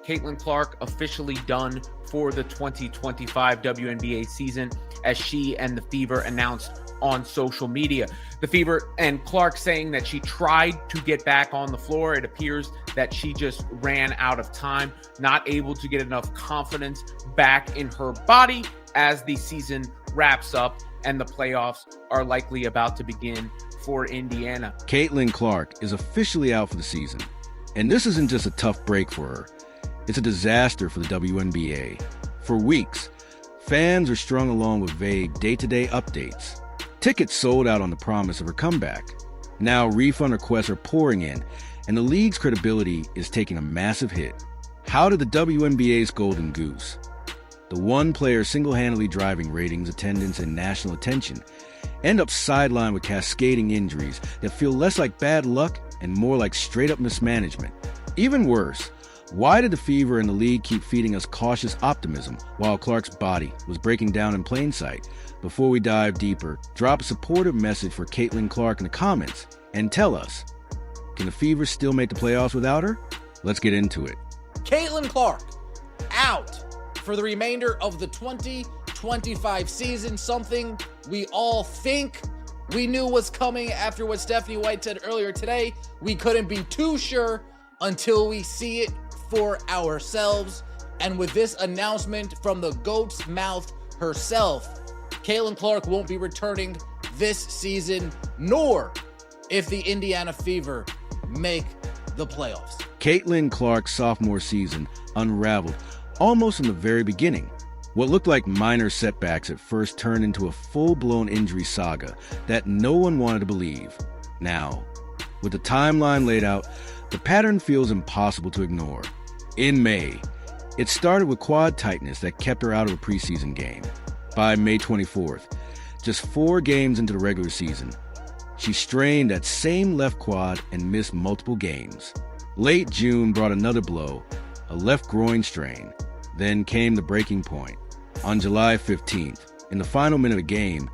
Caitlin Clark officially done for the 2025 WNBA season, as she and the Fever announced on social media. The Fever and Clark saying that she tried to get back on the floor. It appears that she just ran out of time, not able to get enough confidence back in her body as the season wraps up and the playoffs are likely about to begin for Indiana. Caitlin Clark is officially out for the season. And this isn't just a tough break for her. It's a disaster for the WNBA. For weeks, fans are strung along with vague day-to-day updates. Tickets sold out on the promise of her comeback. Now refund requests are pouring in, and the league's credibility is taking a massive hit. How did the WNBA's Golden Goose, the one player single-handedly driving ratings, attendance, and national attention, end up sidelined with cascading injuries that feel less like bad luck and more like straight-up mismanagement? Even worse, why did the Fever and the league keep feeding us cautious optimism while Clark's body was breaking down in plain sight? Before we dive deeper, drop a supportive message for Caitlin Clark in the comments and tell us, can the Fever still make the playoffs without her? Let's get into it. Caitlin Clark out for the remainder of the 2025 season, something we all think we knew was coming after what Stephanie White said earlier today. We couldn't be too sure until we see it for ourselves. And with this announcement from the GOAT's mouth herself, Caitlin Clark won't be returning this season, nor if the Indiana Fever make the playoffs. Caitlin Clark's sophomore season unraveled almost from the very beginning. What looked like minor setbacks at first turned into a full-blown injury saga that no one wanted to believe. Now, with the timeline laid out, the pattern feels impossible to ignore. In May, it started with quad tightness that kept her out of a preseason game. By May 24th, just 4 games into the regular season, she strained that same left quad and missed multiple games. Late June brought another blow, a left groin strain. Then came the breaking point. On July 15th, in the final minute of the game,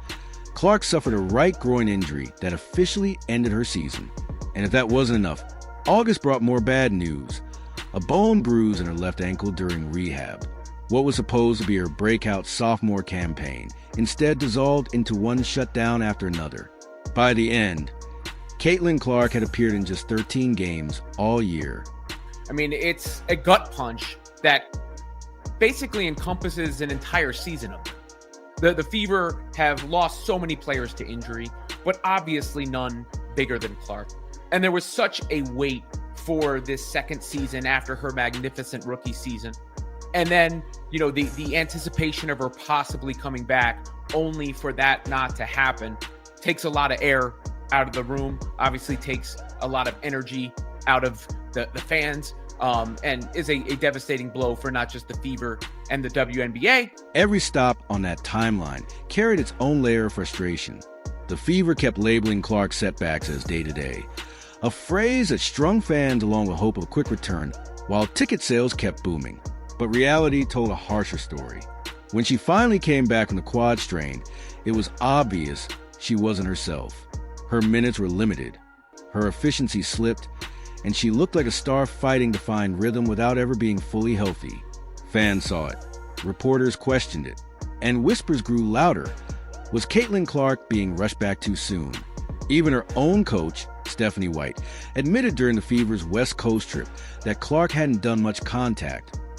Clark suffered a right groin injury that officially ended her season. And if that wasn't enough, August brought more bad news. A bone bruise in her left ankle during rehab. What was supposed to be her breakout sophomore campaign instead dissolved into one shutdown after another. By the end, Caitlin Clark had appeared in just 13 games all year. I mean, it's a gut punch that basically encompasses an entire season of it. The Fever have lost so many players to injury, but obviously none bigger than Clark. And there was such a weight for this second season after her magnificent rookie season. And then, the anticipation of her possibly coming back, only for that not to happen, takes a lot of air out of the room, obviously takes a lot of energy out of the fans. And is a devastating blow for not just the Fever and the WNBA. Every stop on that timeline carried its own layer of frustration. The Fever kept labeling Clark's setbacks as day-to-day, a phrase that strung fans along with hope of a quick return, while ticket sales kept booming. But reality told a harsher story. When she finally came back from the quad strain, it was obvious she wasn't herself. Her minutes were limited, her efficiency slipped, and she looked like a star fighting to find rhythm without ever being fully healthy. Fans saw it, reporters questioned it, and whispers grew louder. Was Caitlin Clark being rushed back too soon? Even her own coach, Stephanie White, admitted during the Fever's West Coast trip that Clark hadn't done much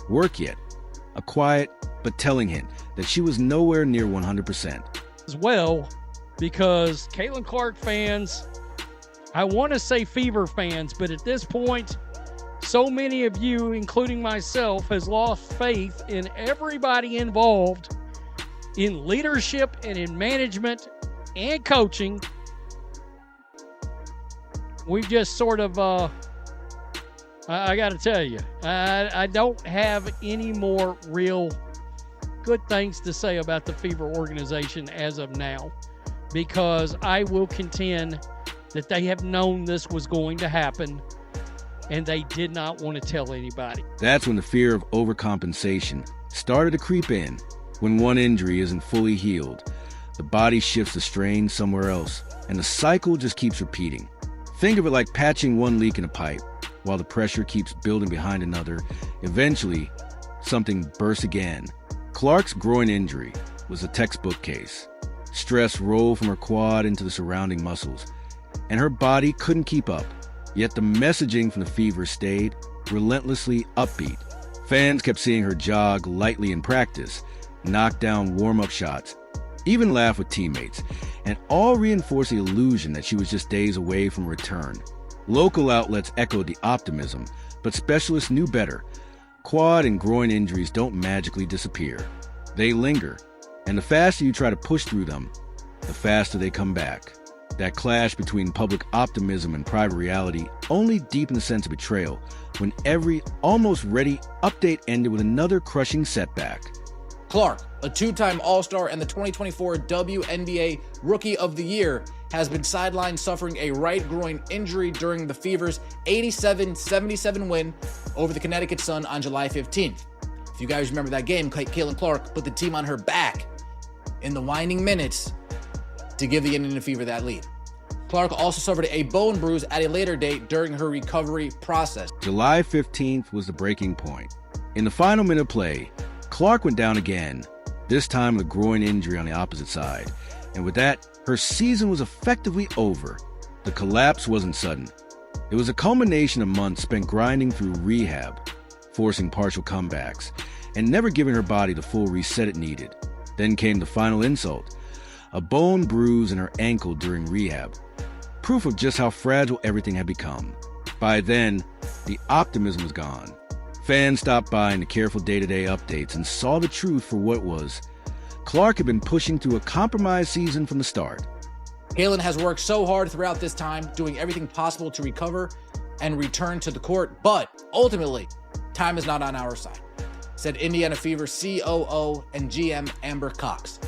work yet. A quiet but telling hint that she was nowhere near 100%. As well, because Caitlin Clark fans, I want to say Fever fans, but at this point, so many of you, including myself, has lost faith in everybody involved in leadership and in management and coaching. We've just sort of, I got to tell you, I don't have any more real good things to say about the Fever organization as of now, because I will contend that they have known this was going to happen, and they did not want to tell anybody. That's when the fear of overcompensation started to creep in. When one injury isn't fully healed, the body shifts the strain somewhere else, and the cycle just keeps repeating. Think of it like patching one leak in a pipe. while the pressure keeps building behind another. Eventually, something bursts again. Clark's groin injury was a textbook case. Stress rolled from her quad into the surrounding muscles, and her body couldn't keep up. Yet the messaging from the Fever stayed relentlessly upbeat. Fans kept seeing her jog lightly in practice, knock down warm-up shots, even laugh with teammates, and all reinforced the illusion that she was just days away from return. Local outlets echoed the optimism, but specialists knew better. Quad and groin injuries don't magically disappear. They linger, and the faster you try to push through them, the faster they come back. That clash between public optimism and private reality only deepened the sense of betrayal when every almost ready update ended with another crushing setback. Clark, a two-time All-Star and the 2024 WNBA Rookie of the Year, has been sidelined suffering a right groin injury during the Fever's 87-77 win over the Connecticut Sun on July 15th. If you guys remember that game, Caitlin Clark put the team on her back in the winding minutes to give the Indiana Fever that lead. Clark also suffered a bone bruise at a later date during her recovery process. July 15th was the breaking point. In the final minute of play, Clark went down again, this time with a groin injury on the opposite side. And with that, her season was effectively over. The collapse wasn't sudden. It was a culmination of months spent grinding through rehab, forcing partial comebacks, and never giving her body the full reset it needed. Then came the final insult, a bone bruise in her ankle during rehab, proof of just how fragile everything had become. By then, the optimism was gone. Fans stopped buying the careful day-to-day updates and saw the truth for what it was. Clark had been pushing through a compromised season from the start. Caitlin has worked so hard throughout this time, doing everything possible to recover and return to the court, but ultimately, time is not on our side, said Indiana Fever COO and GM Amber Cox.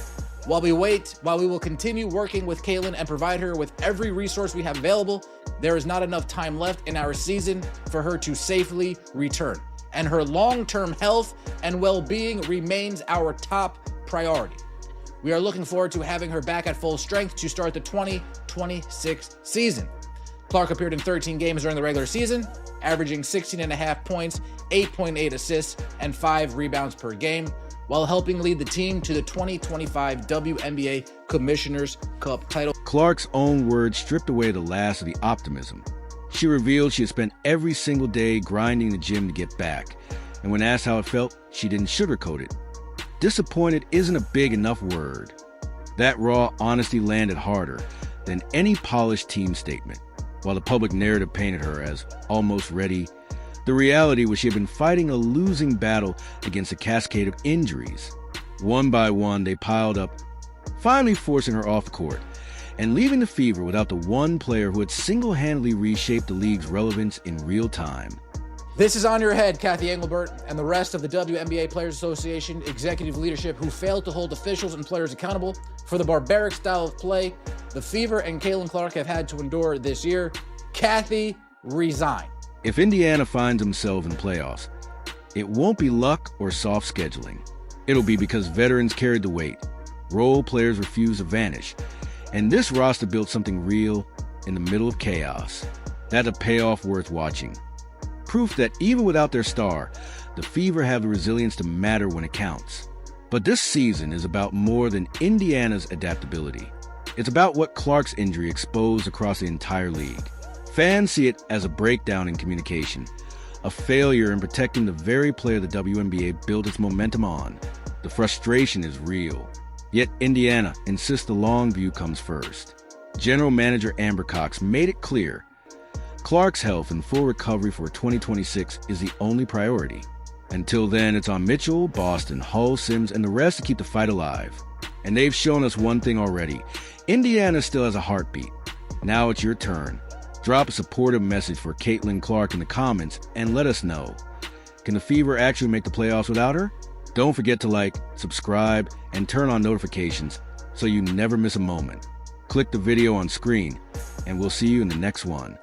While we will continue working with Caitlin and provide her with every resource we have available, there is not enough time left in our season for her to safely return, and her long-term health and well-being remains our top priority. We are looking forward to having her back at full strength to start the 2026 season. Clark appeared in 13 games during the regular season, averaging 16.5 points, 8.8 assists, and 5 rebounds per game, while helping lead the team to the 2025 WNBA Commissioner's Cup title. Clark's own words stripped away the last of the optimism. She revealed she had spent every single day grinding the gym to get back, and when asked how it felt, she didn't sugarcoat it. Disappointed isn't a big enough word. That raw honesty landed harder than any polished team statement. While the public narrative painted her as almost ready, the reality was she had been fighting a losing battle against a cascade of injuries. One by one, they piled up, finally forcing her off the court and leaving the Fever without the one player who had single-handedly reshaped the league's relevance in real time. This is on your head, Kathy Engelbert, and the rest of the WNBA Players Association executive leadership who failed to hold officials and players accountable for the barbaric style of play the Fever and Caitlin Clark have had to endure this year. Kathy, resign. If Indiana finds themselves in playoffs, it won't be luck or soft scheduling. It'll be because veterans carried the weight, role players refused to vanish, and this roster built something real in the middle of chaos. That's a payoff worth watching. Proof that even without their star, the Fever have the resilience to matter when it counts. But this season is about more than Indiana's adaptability. It's about what Clark's injury exposed across the entire league. Fans see it as a breakdown in communication, a failure in protecting the very player the WNBA built its momentum on. The frustration is real. Yet Indiana insists the long view comes first. General Manager Amber Cox made it clear Clark's health and full recovery for 2026 is the only priority. Until then, it's on Mitchell, Boston, Hull, Sims, and the rest to keep the fight alive. And they've shown us one thing already. Indiana still has a heartbeat. Now it's your turn. Drop a supportive message for Caitlin Clark in the comments and let us know. Can the Fever actually make the playoffs without her? Don't forget to like, subscribe, and turn on notifications so you never miss a moment. Click the video on screen, and we'll see you in the next one.